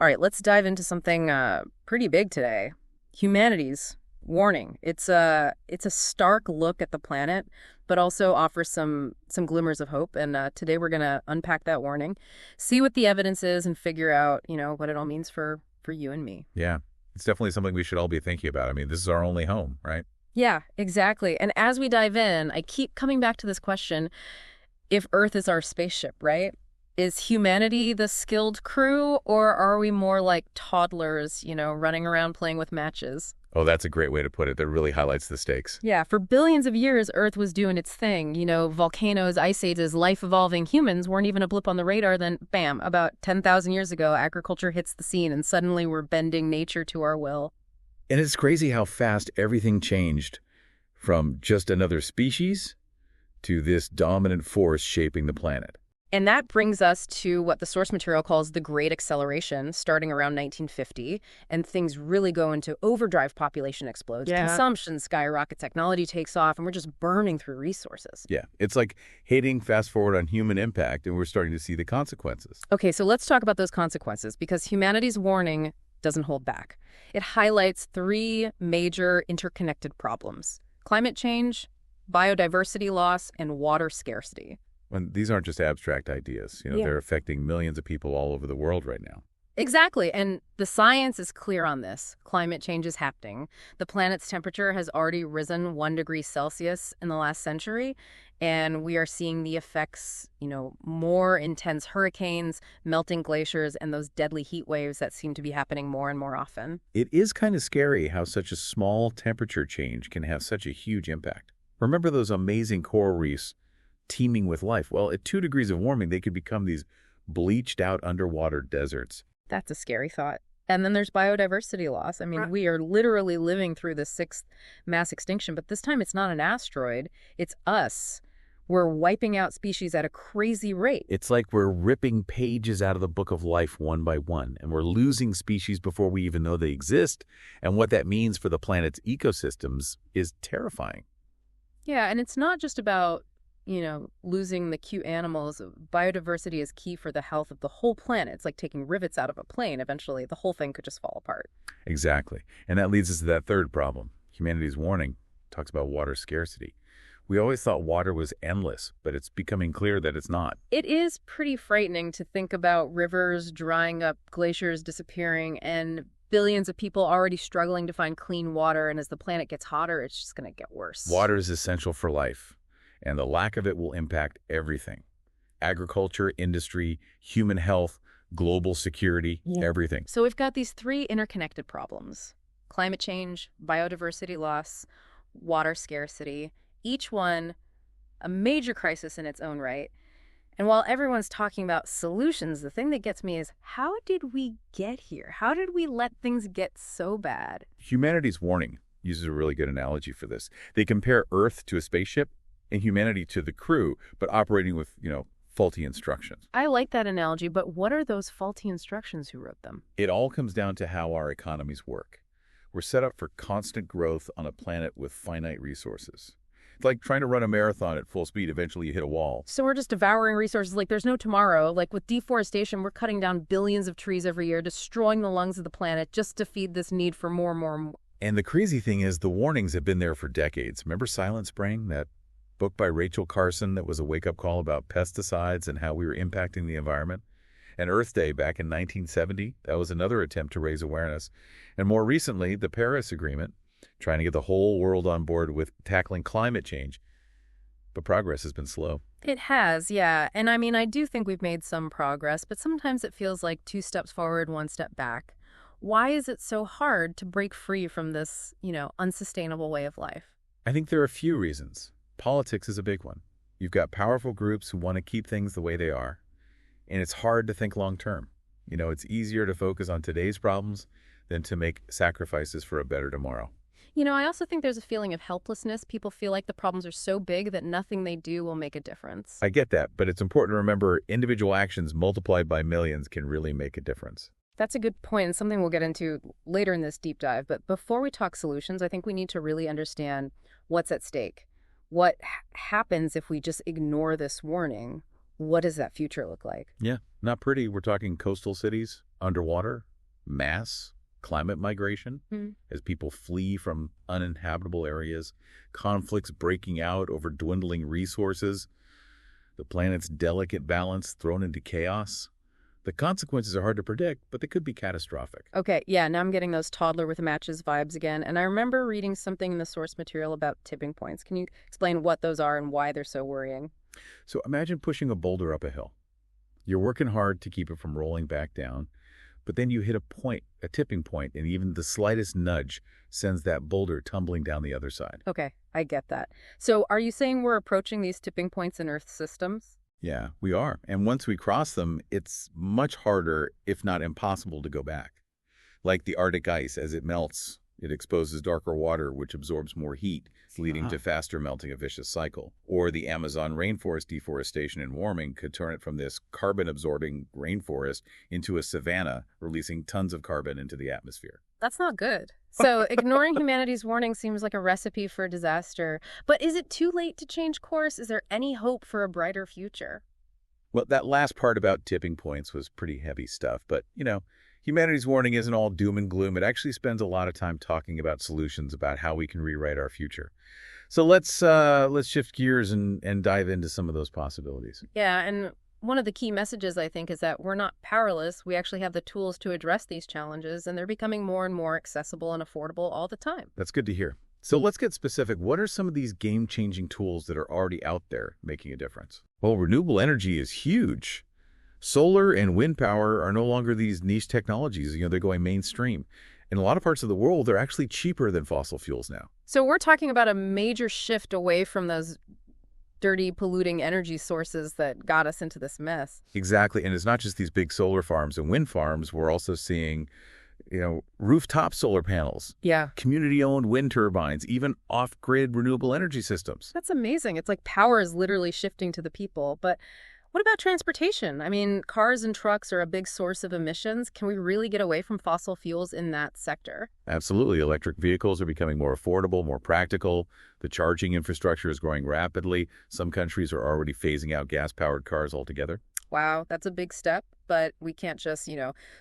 All right, let's dive into something pretty big today. Humanity's warning. It's a stark look at the planet, but also offers some glimmers of hope. And today we're gonna unpack that warning, see what the evidence is, and figure out, what it all means for you and me. Yeah, it's definitely something we should all be thinking about. I mean, this is our only home, right? Yeah, exactly. And as we dive in, I keep coming back to this question: if Earth is our spaceship, right? Is humanity the skilled crew, or are we more like toddlers, running around playing with matches? Oh, that's a great way to put it. That really highlights the stakes. Yeah, for billions of years, Earth was doing its thing. Volcanoes, ice ages, life-evolving humans weren't even a blip on the radar. Then, bam, about 10,000 years ago, agriculture hits the scene, and suddenly we're bending nature to our will. And it's crazy how fast everything changed from just another species to this dominant force shaping the planet. And that brings us to what the source material calls the Great Acceleration, starting around 1950, and things really go into overdrive. Population explodes, consumption skyrockets, technology takes off, and we're just burning through resources. Yeah, it's like hitting fast forward on human impact, and we're starting to see the consequences. Okay, so let's talk about those consequences, because humanity's warning doesn't hold back. It highlights three major interconnected problems: climate change, biodiversity loss, and water scarcity. And these aren't just abstract ideas. They're affecting millions of people all over the world right now. Exactly. And the science is clear on this. Climate change is happening. The planet's temperature has already risen 1 degree Celsius in the last century. And we are seeing the effects, more intense hurricanes, melting glaciers, and those deadly heat waves that seem to be happening more and more often. It is kind of scary how such a small temperature change can have such a huge impact. Remember those amazing coral reefs teeming with life? Well, at 2 degrees of warming, they could become these bleached out underwater deserts. That's a scary thought. And then there's biodiversity loss. I mean, we are literally living through the sixth mass extinction, but this time it's not an asteroid, it's us. We're wiping out species at a crazy rate. It's like we're ripping pages out of the book of life one by one, and we're losing species before we even know they exist. And what that means for the planet's ecosystems is terrifying. Yeah, and it's not just about losing the cute animals. Biodiversity is key for the health of the whole planet. It's like taking rivets out of a plane. Eventually, the whole thing could just fall apart. Exactly. And that leads us to that third problem. Humanity's warning talks about water scarcity. We always thought water was endless, but it's becoming clear that it's not. It is pretty frightening to think about rivers drying up, glaciers disappearing, and billions of people already struggling to find clean water. And as the planet gets hotter, it's just going to get worse. Water is essential for life, and the lack of it will impact everything: agriculture, industry, human health, global security, everything. So we've got these three interconnected problems: climate change, biodiversity loss, water scarcity, each one a major crisis in its own right. And while everyone's talking about solutions, the thing that gets me is, how did we get here? How did we let things get so bad? Humanity's warning uses a really good analogy for this. They compare Earth to a spaceship and humanity to the crew, but operating with, faulty instructions. I like that analogy, but what are those faulty instructions? Who wrote them? It all comes down to how our economies work. We're set up for constant growth on a planet with finite resources. It's like trying to run a marathon at full speed. Eventually you hit a wall. So we're just devouring resources like there's no tomorrow. Like with deforestation, we're cutting down billions of trees every year, destroying the lungs of the planet just to feed this need for more and more. And the crazy thing is, the warnings have been there for decades. Remember Silent Spring, that book by Rachel Carson that was a wake-up call about pesticides and how we were impacting the environment? And Earth Day back in 1970, that was another attempt to raise awareness. And more recently, the Paris Agreement, trying to get the whole world on board with tackling climate change. But progress has been slow. It has, yeah. And I mean, I do think we've made some progress, but sometimes it feels like 2 steps forward, 1 step back. Why is it so hard to break free from this, unsustainable way of life? I think there are a few reasons. Politics is a big one. You've got powerful groups who want to keep things the way they are, and it's hard to think long term. It's easier to focus on today's problems than to make sacrifices for a better tomorrow. I also think there's a feeling of helplessness. People feel like the problems are so big that nothing they do will make a difference. I get that, but it's important to remember individual actions multiplied by millions can really make a difference. That's a good point, and something we'll get into later in this deep dive. But before we talk solutions, I think we need to really understand what's at stake. What happens if we just ignore this warning? What does that future look like? Yeah, not pretty. We're talking coastal cities, underwater, mass climate migration Hmm. as people flee from uninhabitable areas, conflicts breaking out over dwindling resources, the planet's delicate balance thrown into chaos. The consequences are hard to predict, but they could be catastrophic. Okay, yeah, now I'm getting those toddler with matches vibes again. And I remember reading something in the source material about tipping points. Can you explain what those are and why they're so worrying? So imagine pushing a boulder up a hill. You're working hard to keep it from rolling back down, but then you hit a point, a tipping point, and even the slightest nudge sends that boulder tumbling down the other side. Okay, I get that. So are you saying we're approaching these tipping points in Earth systems? Yeah, we are. And once we cross them, it's much harder, if not impossible, to go back. Like the Arctic ice, as it melts, it exposes darker water, which absorbs more heat, leading to faster melting, a vicious cycle. Or the Amazon rainforest deforestation and warming could turn it from this carbon-absorbing rainforest into a savanna, releasing tons of carbon into the atmosphere. That's not good. So ignoring humanity's warning seems like a recipe for disaster. But is it too late to change course? Is there any hope for a brighter future? Well, that last part about tipping points was pretty heavy stuff, but, humanity's warning isn't all doom and gloom. It actually spends a lot of time talking about solutions, about how we can rewrite our future. So let's shift gears and dive into some of those possibilities. Yeah, and one of the key messages, I think, is that we're not powerless. We actually have the tools to address these challenges, and they're becoming more and more accessible and affordable all the time. That's good to hear. So let's get specific. What are some of these game-changing tools that are already out there making a difference? Well, renewable energy is huge. Solar and wind power are no longer these niche technologies. They're going mainstream. In a lot of parts of the world, they're actually cheaper than fossil fuels now. So we're talking about a major shift away from those dirty, polluting energy sources that got us into this mess. Exactly. And it's not just these big solar farms and wind farms. We're also seeing, rooftop solar panels, Yeah. community-owned wind turbines, even off-grid renewable energy systems. That's amazing. It's like power is literally shifting to the people. But what about transportation? I mean, cars and trucks are a big source of emissions. Can we really get away from fossil fuels in that sector? Absolutely. Electric vehicles are becoming more affordable, more practical. The charging infrastructure is growing rapidly. Some countries are already phasing out gas-powered cars altogether. Wow, that's a big step, but we can't just,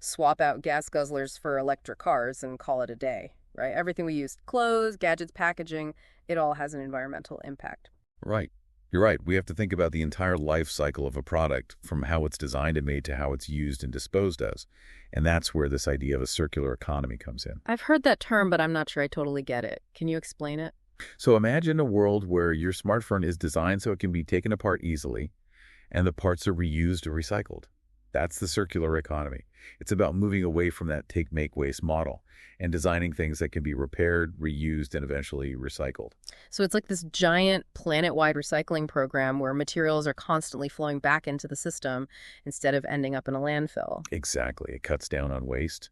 swap out gas guzzlers for electric cars and call it a day, right? Everything we use, clothes, gadgets, packaging, it all has an environmental impact. Right. You're right. We have to think about the entire life cycle of a product, from how it's designed and made to how it's used and disposed of. And that's where this idea of a circular economy comes in. I've heard that term, but I'm not sure I totally get it. Can you explain it? So imagine a world where your smartphone is designed so it can be taken apart easily, and the parts are reused or recycled. That's the circular economy. It's about moving away from that take, make, waste model and designing things that can be repaired, reused, and eventually recycled. So it's like this giant planet-wide recycling program where materials are constantly flowing back into the system instead of ending up in a landfill. Exactly. It cuts down on waste,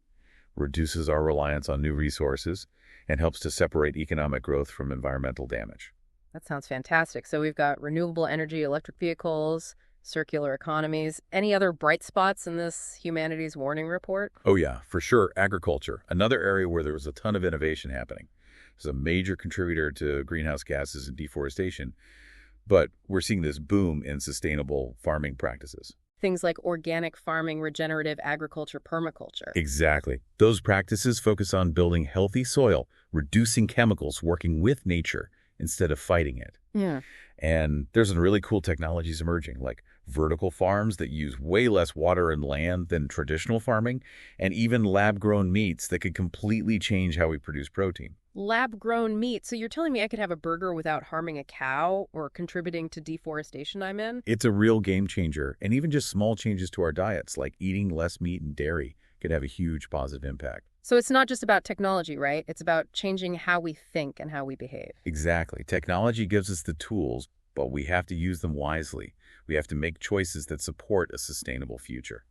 reduces our reliance on new resources, and helps to separate economic growth from environmental damage. That sounds fantastic. So we've got renewable energy, electric vehicles, circular economies. Any other bright spots in this humanities warning report? Oh yeah, for sure. Agriculture, another area where there was a ton of innovation happening. It's a major contributor to greenhouse gases and deforestation, but we're seeing this boom in sustainable farming practices. Things like organic farming, regenerative agriculture, permaculture. Exactly. Those practices focus on building healthy soil, reducing chemicals, working with nature instead of fighting it. Yeah. And there's some really cool technologies emerging, like vertical farms that use way less water and land than traditional farming, and even lab-grown meats that could completely change how we produce protein. Lab-grown meat. So you're telling me I could have a burger without harming a cow or contributing to deforestation I'm in? It's a real game changer, and even just small changes to our diets, like eating less meat and dairy, could have a huge positive impact. So it's not just about technology, right? It's about changing how we think and how we behave. Exactly. Technology gives us the tools, but we have to use them wisely. We have to make choices that support a sustainable future.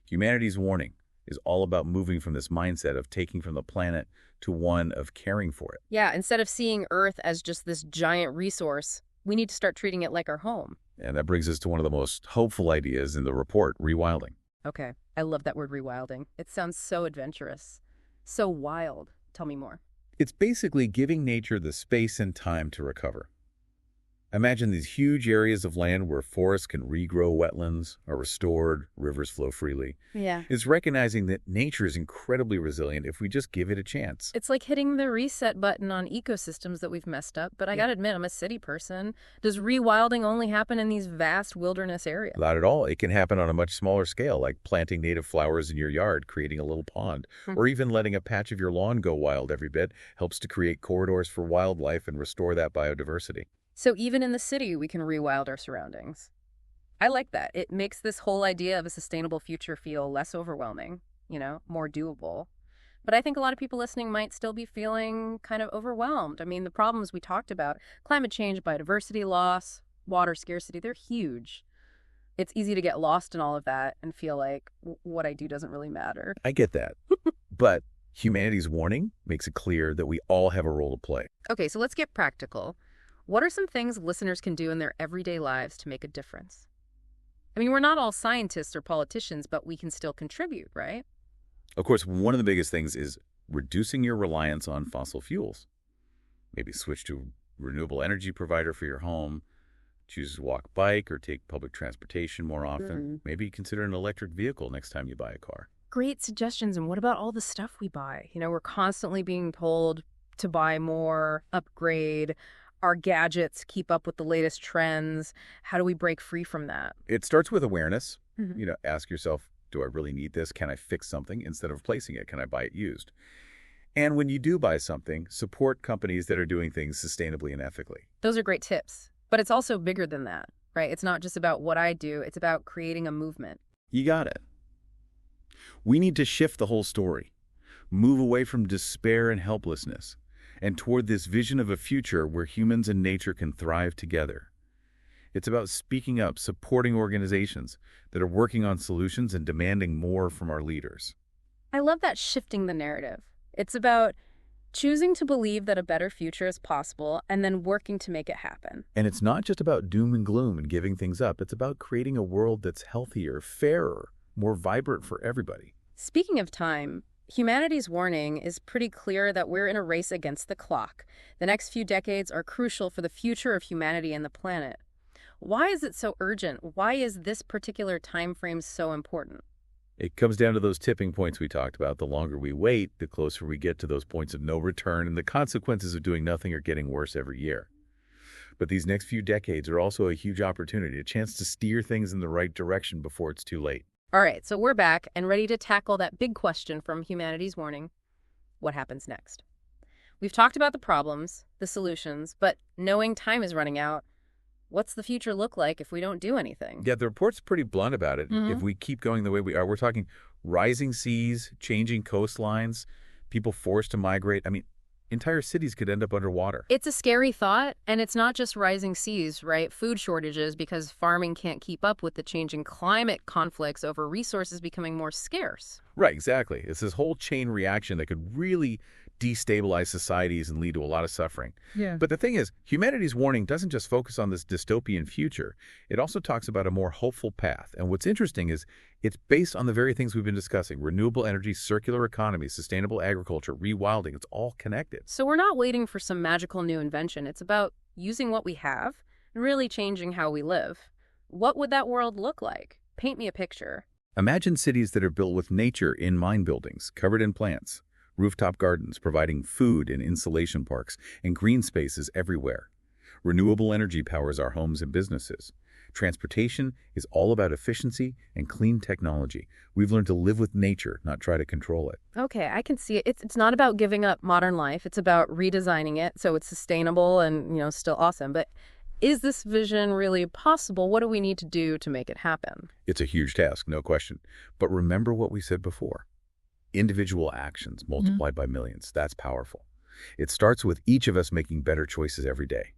Humanity's warning is all about moving from this mindset of taking from the planet to one of caring for it. Yeah, instead of seeing Earth as just this giant resource, we need to start treating it like our home. And that brings us to one of the most hopeful ideas in the report, rewilding. Okay, I love that word rewilding. It sounds so adventurous, so wild. Tell me more. It's basically giving nature the space and time to recover. Imagine these huge areas of land where forests can regrow, wetlands are restored, rivers flow freely. Yeah. It's recognizing that nature is incredibly resilient if we just give it a chance. It's like hitting the reset button on ecosystems that we've messed up, but I gotta admit, I'm a city person. Does rewilding only happen in these vast wilderness areas? Not at all. It can happen on a much smaller scale, like planting native flowers in your yard, creating a little pond, or even letting a patch of your lawn go wild every bit helps to create corridors for wildlife and restore that biodiversity. So even in the city, we can rewild our surroundings. I like that. It makes this whole idea of a sustainable future feel less overwhelming, more doable. But I think a lot of people listening might still be feeling kind of overwhelmed. I mean, the problems we talked about, climate change, biodiversity loss, water scarcity, they're huge. It's easy to get lost in all of that and feel like what I do doesn't really matter. I get that. But humanity's warning makes it clear that we all have a role to play. Okay, so let's get practical. What are some things listeners can do in their everyday lives to make a difference? I mean, we're not all scientists or politicians, but we can still contribute, right? Of course, one of the biggest things is reducing your reliance on fossil fuels. Maybe switch to a renewable energy provider for your home, choose to walk, bike, or take public transportation more often. Maybe consider an electric vehicle next time you buy a car. Great suggestions. And what about all the stuff we buy? We're constantly being told to buy more, upgrade, our gadgets keep up with the latest trends. How do we break free from that? It starts with awareness. Ask yourself, do I really need this? Can I fix something instead of replacing it? Can I buy it used? And when you do buy something, support companies that are doing things sustainably and ethically. Those are great tips. But it's also bigger than that, right? It's not just about what I do. It's about creating a movement. You got it. We need to shift the whole story, move away from despair and helplessness, and toward this vision of a future where humans and nature can thrive together. It's about speaking up, supporting organizations that are working on solutions and demanding more from our leaders. I love that shifting the narrative. It's about choosing to believe that a better future is possible and then working to make it happen. And it's not just about doom and gloom and giving things up. It's about creating a world that's healthier, fairer, more vibrant for everybody. Speaking of time, humanity's warning is pretty clear that we're in a race against the clock. The next few decades are crucial for the future of humanity and the planet. Why is it so urgent? Why is this particular time frame so important? It comes down to those tipping points we talked about. The longer we wait, the closer we get to those points of no return, and the consequences of doing nothing are getting worse every year. But these next few decades are also a huge opportunity, a chance to steer things in the right direction before it's too late. All right, so we're back and ready to tackle that big question from humanity's warning. What happens next? We've talked about the problems, the solutions, but knowing time is running out, what's the future look like if we don't do anything? Yeah, the report's pretty blunt about it. If we keep going the way we are, we're talking rising seas, changing coastlines, people forced to migrate. I mean, entire cities could end up underwater. It's a scary thought, and it's not just rising seas, right? Food shortages because farming can't keep up with the changing climate conflicts over resources becoming more scarce. Right, exactly. It's this whole chain reaction that could really destabilize societies and lead to a lot of suffering. Yeah. But the thing is, humanity's warning doesn't just focus on this dystopian future. It also talks about a more hopeful path. And what's interesting is it's based on the very things we've been discussing: renewable energy, circular economy, sustainable agriculture, rewilding. It's all connected. So we're not waiting for some magical new invention. It's about using what we have and really changing how we live. What would that world look like? Paint me a picture. Imagine cities that are built with nature in mind buildings, covered in plants, rooftop gardens providing food and insulation parks, and green spaces everywhere. Renewable energy powers our homes and businesses. Transportation is all about efficiency and clean technology. We've learned to live with nature, not try to control it. Okay, I can see it. It's not about giving up modern life. It's about redesigning it so it's sustainable and, still awesome. But is this vision really possible? What do we need to do to make it happen? It's a huge task, no question. But remember what we said before. Individual actions multiplied by millions. That's powerful. It starts with each of us making better choices every day.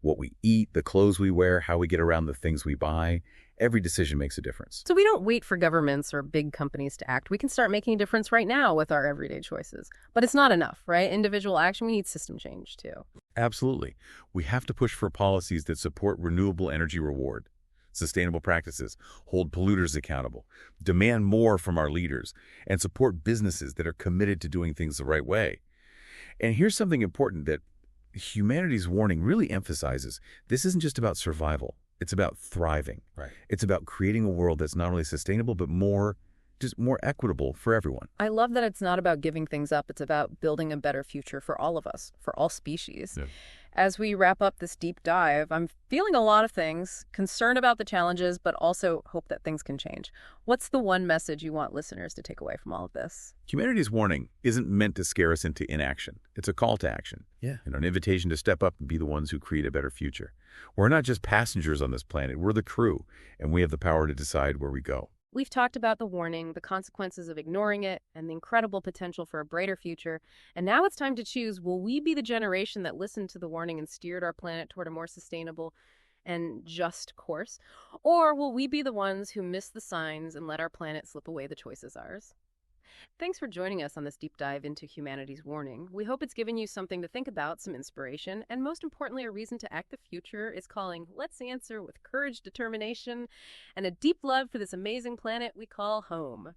What we eat, the clothes we wear, how we get around the things we buy, every decision makes a difference. So we don't wait for governments or big companies to act. We can start making a difference right now with our everyday choices. But it's not enough, right? Individual action, we need system change too. Absolutely. We have to push for policies that support renewable energy reward, sustainable practices, hold polluters accountable, demand more from our leaders, and support businesses that are committed to doing things the right way. And here's something important that Humanity's warning really emphasizes this isn't just about survival. It's about thriving. Right. It's about creating a world that's not only sustainable, but just more equitable for everyone. I love that it's not about giving things up. It's about building a better future for all of us, for all species. Yeah. As we wrap up this deep dive, I'm feeling a lot of things, concern about the challenges, but also hope that things can change. What's the one message you want listeners to take away from all of this? Humanity's warning isn't meant to scare us into inaction. It's a call to action. Yeah. And an invitation to step up and be the ones who create a better future. We're not just passengers on this planet. We're the crew, and we have the power to decide where we go. We've talked about the warning, the consequences of ignoring it, and the incredible potential for a brighter future. And now it's time to choose, will we be the generation that listened to the warning and steered our planet toward a more sustainable and just course? Or will we be the ones who miss the signs and let our planet slip away? The choice is ours. Thanks for joining us on this deep dive into humanity's warning. We hope it's given you something to think about, some inspiration, and most importantly, a reason to act. The future is calling. Let's answer with courage, determination, and a deep love for this amazing planet we call home.